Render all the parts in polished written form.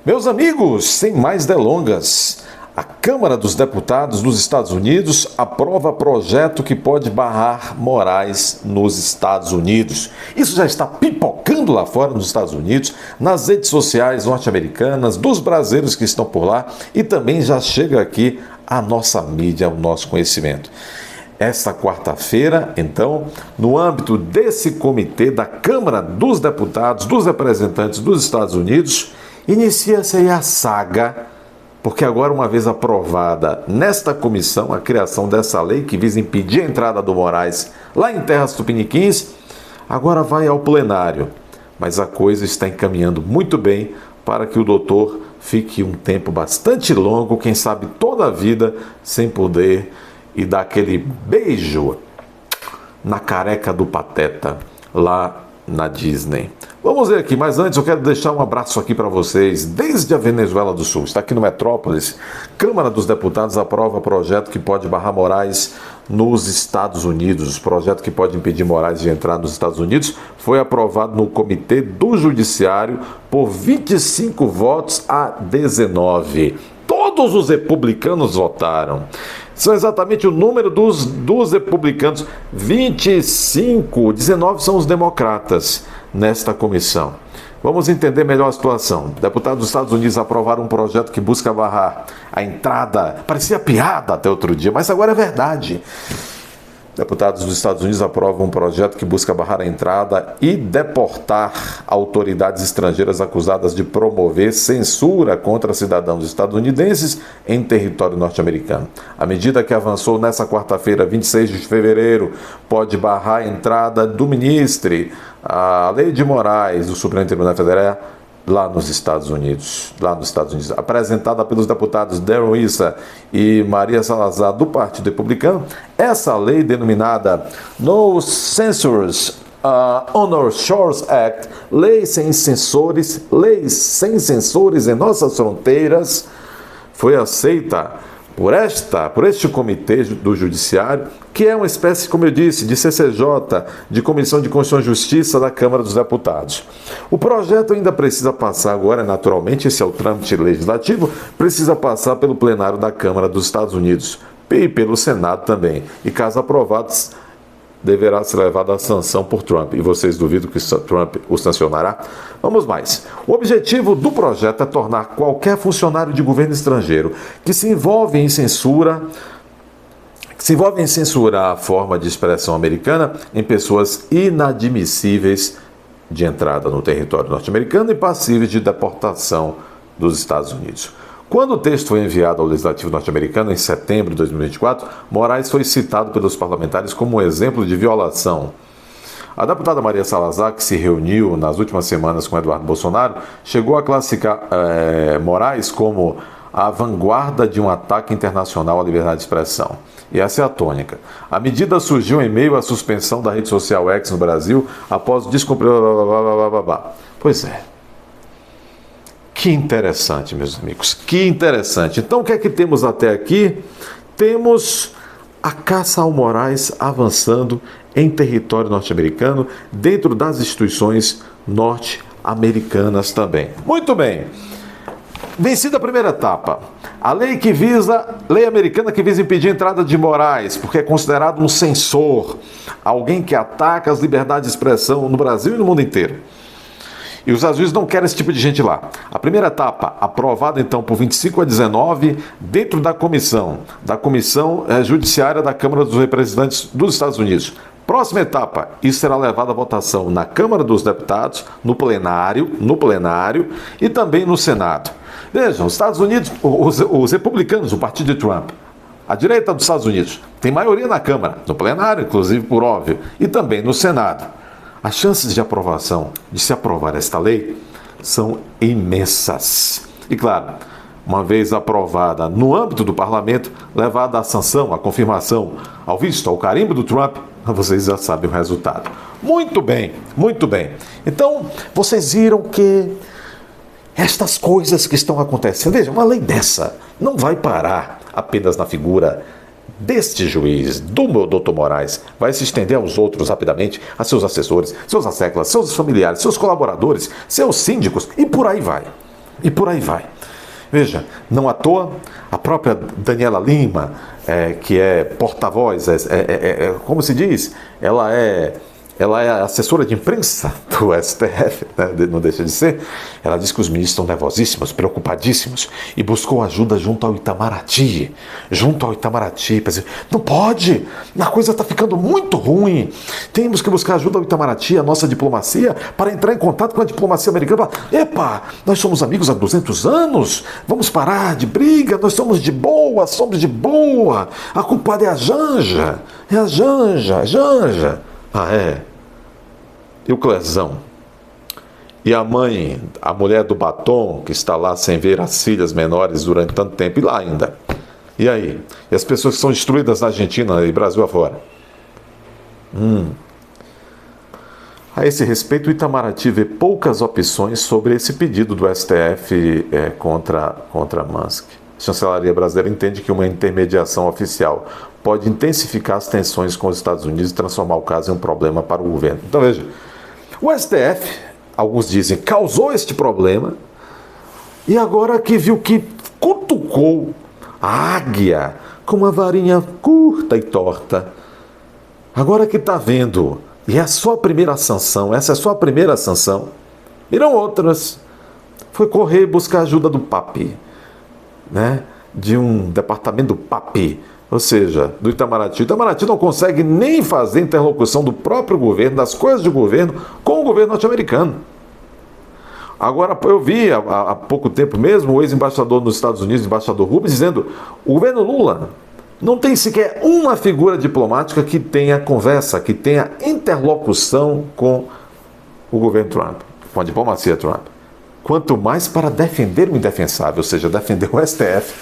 Meus amigos, sem mais delongas, a Câmara dos Deputados dos Estados Unidos aprova projeto que pode barrar Moraes nos Estados Unidos. Isso já está pipocando lá fora nos Estados Unidos, nas redes sociais norte-americanas, dos brasileiros que estão por lá e também já chega aqui a nossa mídia, o nosso conhecimento. Esta quarta-feira, então, no âmbito desse comitê da Câmara dos Deputados, dos representantes dos Estados Unidos, inicia-se aí a saga, porque agora, uma vez aprovada nesta comissão a criação dessa lei que visa impedir a entrada do Moraes lá em terras tupiniquins, agora vai ao plenário. Mas a coisa está encaminhando muito bem para que o doutor fique um tempo bastante longo, quem sabe toda a vida, sem poder e dar aquele beijo na careca do Pateta lá na Disney. Vamos ver aqui, mas antes eu quero deixar um abraço aqui para vocês, desde a Venezuela do Sul. Está aqui no Metrópolis. Câmara dos Deputados aprova projeto que pode barrar Moraes nos Estados Unidos. O projeto que pode impedir Moraes de entrar nos Estados Unidos foi aprovado no Comitê do Judiciário por 25 votos a 19. Todos os republicanos votaram. São exatamente o número dos republicanos. 25, 19 são os democratas nesta comissão. Vamos entender melhor a situação. Deputados dos Estados Unidos aprovaram um projeto que busca barrar a entrada. Parecia piada até outro dia, mas agora é verdade. Deputados dos Estados Unidos aprovam um projeto que busca barrar a entrada e deportar autoridades estrangeiras acusadas de promover censura contra cidadãos estadunidenses em território norte-americano. A medida que avançou nesta quarta-feira, 26 de fevereiro, pode barrar a entrada do ministro, a Lei de Moraes, do Supremo Tribunal Federal, lá nos Estados Unidos, apresentada pelos deputados Darren Issa e Maria Salazar do Partido Republicano. Essa lei, denominada No Censors on Our Shores Act, leis sem censores em nossas fronteiras, foi aceita por este comitê do Judiciário, que é uma espécie, como eu disse, de CCJ, de Comissão de Constituição e Justiça da Câmara dos Deputados. O projeto ainda precisa passar agora, naturalmente, esse é o trâmite legislativo, precisa passar pelo plenário da Câmara dos Estados Unidos e pelo Senado também. E caso aprovados, deverá ser levado à sanção por Trump. E vocês duvidam que Trump o sancionará? Vamos mais. O objetivo do projeto é tornar qualquer funcionário de governo estrangeiro que se envolve em censurar a forma de expressão americana em pessoas inadmissíveis de entrada no território norte-americano e passíveis de deportação dos Estados Unidos. Quando o texto foi enviado ao Legislativo norte-americano em setembro de 2024, Moraes foi citado pelos parlamentares como um exemplo de violação. A deputada Maria Salazar, que se reuniu nas últimas semanas com Eduardo Bolsonaro, chegou a classificar Moraes como a vanguarda de um ataque internacional à liberdade de expressão. E essa é a tônica. A medida surgiu em meio à suspensão da rede social X no Brasil após descumprir... Pois é. Que interessante, meus amigos, que interessante. Então, o que é que temos até aqui? Temos a caça ao Moraes avançando em território norte-americano, dentro das instituições norte-americanas também. Muito bem. Vencida a primeira etapa, a lei americana que visa impedir a entrada de Moraes, porque é considerado um censor, alguém que ataca as liberdades de expressão no Brasil e no mundo inteiro. E os Estados Unidos não querem esse tipo de gente lá. A primeira etapa, aprovada então por 25 a 19, dentro da comissão judiciária da Câmara dos Representantes dos Estados Unidos. Próxima etapa, isso será levado à votação na Câmara dos Deputados, no plenário e também no Senado. Vejam, os Estados Unidos, os republicanos, o partido de Trump, a direita dos Estados Unidos, tem maioria na Câmara, no plenário, inclusive por óbvio, e também no Senado. As chances de se aprovar esta lei, são imensas. E claro, uma vez aprovada no âmbito do parlamento, levada à sanção, à confirmação, ao visto, ao carimbo do Trump, vocês já sabem o resultado. Muito bem, muito bem. Então, vocês viram que estas coisas que estão acontecendo, veja, uma lei dessa não vai parar apenas na figura deste juiz, do meu doutor Moraes, vai se estender aos outros rapidamente, a seus assessores, seus asseclas, seus familiares, seus colaboradores, seus síndicos e por aí vai. E por aí vai. Veja, não à toa, a própria Daniela Lima, que é porta-voz, como se diz, ela é assessora de imprensa do STF, né? Não deixa de ser. Ela diz que os ministros estão nervosíssimos, preocupadíssimos, e buscou ajuda junto ao Itamaraty. Para dizer, não pode, a coisa está ficando muito ruim. Temos que buscar ajuda ao Itamaraty, a nossa diplomacia, para entrar em contato com a diplomacia americana. Epa, nós somos amigos há 200 anos, vamos parar de briga, nós somos de boa. A culpada é a Janja, a Janja. Ah, é? E o Clezão? E a mãe, a mulher do batom, que está lá sem ver as filhas menores durante tanto tempo, e lá ainda? E aí? E as pessoas que são destruídas na Argentina e Brasil afora? A esse respeito, o Itamaraty vê poucas opções sobre esse pedido do STF contra Musk. A chancelaria brasileira entende que uma intermediação oficial pode intensificar as tensões com os Estados Unidos e transformar o caso em um problema para o governo. Então veja, o STF, alguns dizem, causou este problema e agora que viu que cutucou a águia com uma varinha curta e torta, agora que está vendo, e é a sua primeira sanção, essa é a sua primeira sanção, virão outras, foi correr buscar ajuda do papi, né? De um departamento do papi, ou seja, do Itamaraty. O Itamaraty não consegue nem fazer interlocução do próprio governo, das coisas do governo, com o governo norte-americano. Agora, eu vi há pouco tempo mesmo o ex-embaixador nos Estados Unidos, o embaixador Rubens, dizendo o governo Lula não tem sequer uma figura diplomática que tenha conversa, que tenha interlocução com o governo Trump, com a diplomacia Trump. Quanto mais para defender o indefensável, ou seja, defender o STF,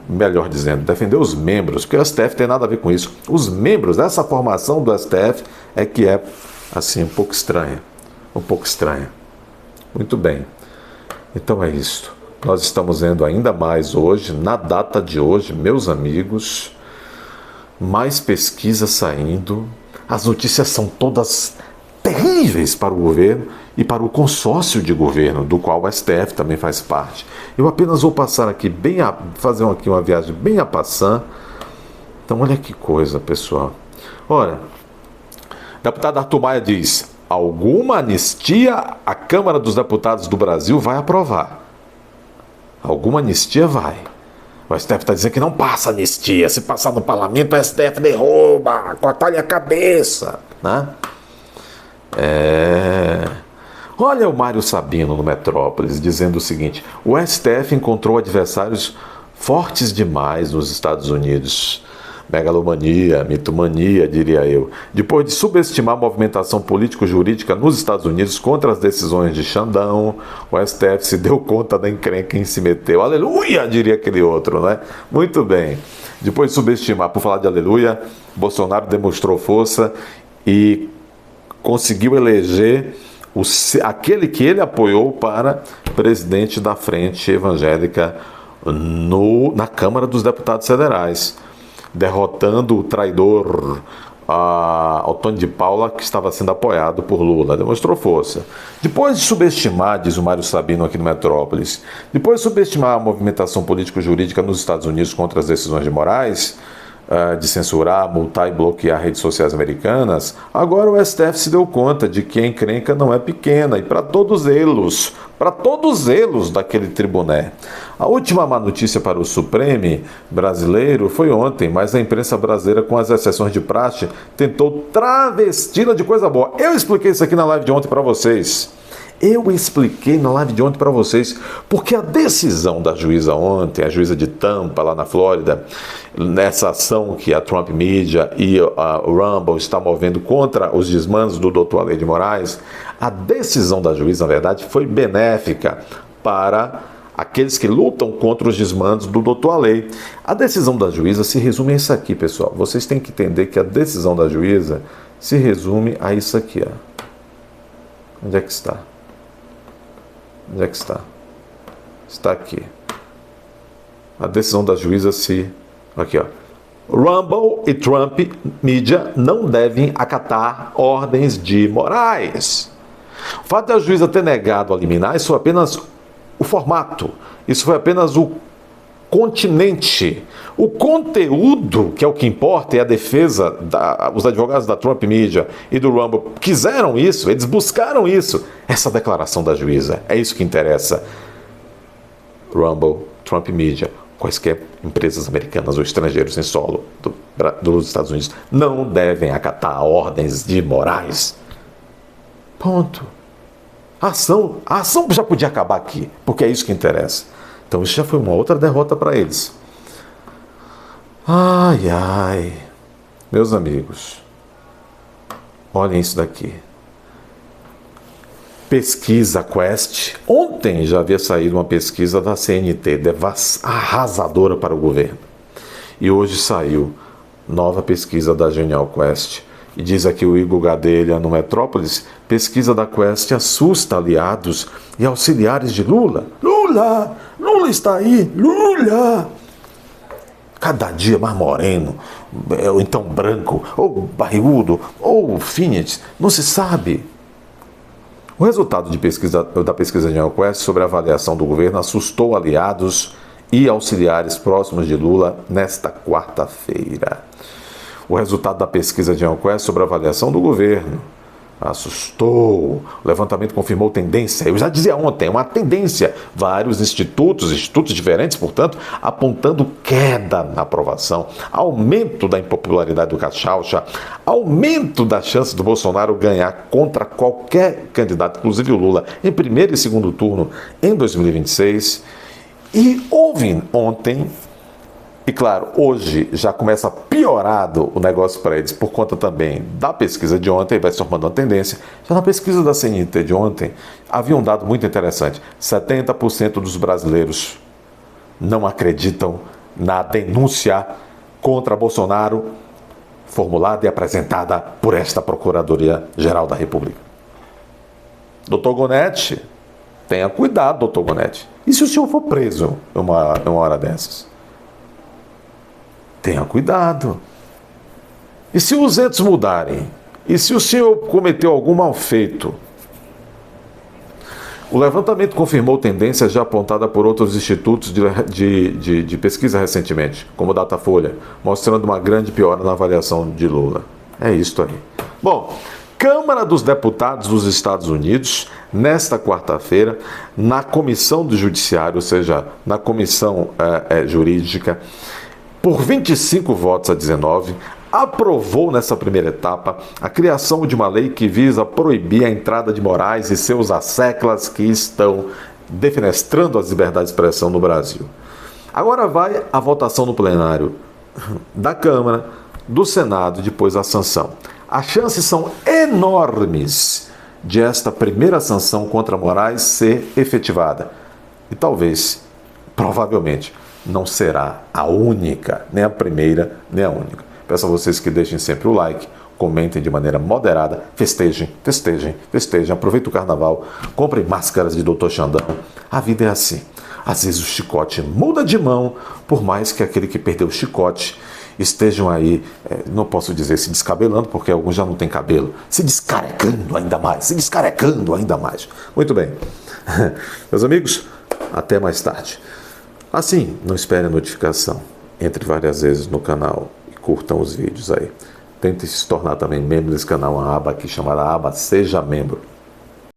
melhor dizendo, defender os membros, porque o STF tem nada a ver com isso. Os membros dessa formação do STF é que é, assim, um pouco estranha. Muito bem. Então é isso. Nós estamos vendo ainda mais hoje, na data de hoje, meus amigos, mais pesquisas saindo. As notícias são todas terríveis para o governo e para o consórcio de governo, do qual o STF também faz parte. Eu apenas vou passar aqui fazer aqui uma viagem bem a passant. Então olha que coisa, pessoal. Ora, deputado Arthur Maia diz, alguma anistia a Câmara dos Deputados do Brasil vai aprovar. Alguma anistia vai. O STF está dizendo que não passa anistia. Se passar no parlamento, o STF derruba, corta-lhe a cabeça, né? Olha o Mário Sabino no Metrópolis dizendo o seguinte: o STF encontrou adversários fortes demais nos Estados Unidos. Megalomania, mitomania, diria eu. Depois de subestimar a movimentação político-jurídica nos Estados Unidos contra as decisões de Xandão, o STF se deu conta da encrenca em se meteu. Aleluia, diria aquele outro, né? Muito bem. Depois de subestimar, por falar de aleluia, Bolsonaro demonstrou força e conseguiu eleger aquele que ele apoiou para presidente da Frente Evangélica na Câmara dos Deputados Federais, derrotando o traidor Antônio de Paula, que estava sendo apoiado por Lula. Demonstrou força. Depois de subestimar, diz o Mário Sabino aqui no Metrópolis, depois de subestimar a movimentação político-jurídica nos Estados Unidos contra as decisões de Moraes, de censurar, multar e bloquear redes sociais americanas, agora o STF se deu conta de que a encrenca não é pequena, e para todos eles daquele tribuné. A última má notícia para o Supremo brasileiro foi ontem, mas a imprensa brasileira, com as exceções de praxe, tentou travesti-la de coisa boa. Eu expliquei isso aqui na live de ontem para vocês. Porque a decisão da juíza ontem, a juíza de Tampa, lá na Flórida, nessa ação que a Trump Media e a Rumble está movendo contra os desmandos do Dr. Ale de Moraes, a decisão da juíza, na verdade, foi benéfica para aqueles que lutam contra os desmandos do Dr. Ale. A decisão da juíza se resume a isso aqui, pessoal. Vocês têm que entender que a decisão da juíza se resume a isso aqui, ó. Onde é que está? Onde é que está? Está aqui. A decisão da juíza aqui, ó. Rumble e Trump Media não devem acatar ordens de Moraes. O fato da juíza ter negado a liminar, isso é apenas o formato, isso foi apenas o continente. O conteúdo, que é o que importa, é a defesa, os advogados da Trump Media e do Rumble quiseram isso, eles buscaram isso, essa declaração da juíza, é isso que interessa. Rumble, Trump Media, quaisquer empresas americanas ou estrangeiros em solo dos Estados Unidos não devem acatar ordens de morais. Ponto. A ação já podia acabar aqui, porque é isso que interessa. Então isso já foi uma outra derrota para eles. Ai, ai. Meus amigos, olhem isso daqui. Pesquisa Quest. Ontem já havia saído uma pesquisa da CNT, arrasadora para o governo. E hoje saiu nova pesquisa da Genial Quest. E diz aqui o Igor Gadelha no Metrópolis, pesquisa da Quest assusta aliados e auxiliares de Lula. Lula está aí, Lula! Cada dia mais moreno, ou então branco, ou barrigudo, ou Phoenix, não se sabe. O resultado da pesquisa de NeoQuest sobre a avaliação do governo assustou aliados e auxiliares próximos de Lula nesta quarta-feira. O resultado da pesquisa de NeoQuest sobre a avaliação do governo assustou. O levantamento confirmou tendência. Eu já dizia ontem, uma tendência. Vários institutos diferentes, portanto, apontando queda na aprovação, aumento da impopularidade do Cachaucha, aumento da chance do Bolsonaro ganhar contra qualquer candidato, inclusive o Lula, em primeiro e segundo turno em 2026. E houve ontem, e claro, hoje já começa piorado o negócio para eles por conta também da pesquisa de ontem, vai se formando uma tendência. Já na pesquisa da CNT de ontem, havia um dado muito interessante. 70% dos brasileiros não acreditam na denúncia contra Bolsonaro formulada e apresentada por esta Procuradoria-Geral da República. Doutor Gonetti, tenha cuidado, doutor Gonetti. E se o senhor for preso em uma hora dessas? Tenha cuidado. E se os entes mudarem? E se o senhor cometeu algum mal feito? O levantamento confirmou tendências já apontadas por outros institutos de pesquisa recentemente, como o Datafolha, mostrando uma grande piora na avaliação de Lula. É isso aí. Bom, Câmara dos Deputados dos Estados Unidos, nesta quarta-feira, na Comissão do Judiciário, ou seja, na Comissão Jurídica, por 25 votos a 19, aprovou nessa primeira etapa a criação de uma lei que visa proibir a entrada de Moraes e seus asseclas que estão defenestrando as liberdades de expressão no Brasil. Agora vai a votação no plenário da Câmara, do Senado e depois a sanção. As chances são enormes de esta primeira sanção contra Moraes ser efetivada. E talvez, provavelmente, não será a única, nem a primeira, nem a única. Peço a vocês que deixem sempre o like, comentem de maneira moderada, festejem, aproveitem o carnaval, comprem máscaras de Dr. Xandão. A vida é assim. Às vezes o chicote muda de mão, por mais que aquele que perdeu o chicote estejam aí, não posso dizer se descabelando, porque alguns já não têm cabelo, se descarecando ainda mais. Muito bem. Meus amigos, até mais tarde. Assim, não espere a notificação. Entre várias vezes no canal e curtam os vídeos aí. Tentem se tornar também membro desse canal, uma aba aqui chamada aba Seja Membro.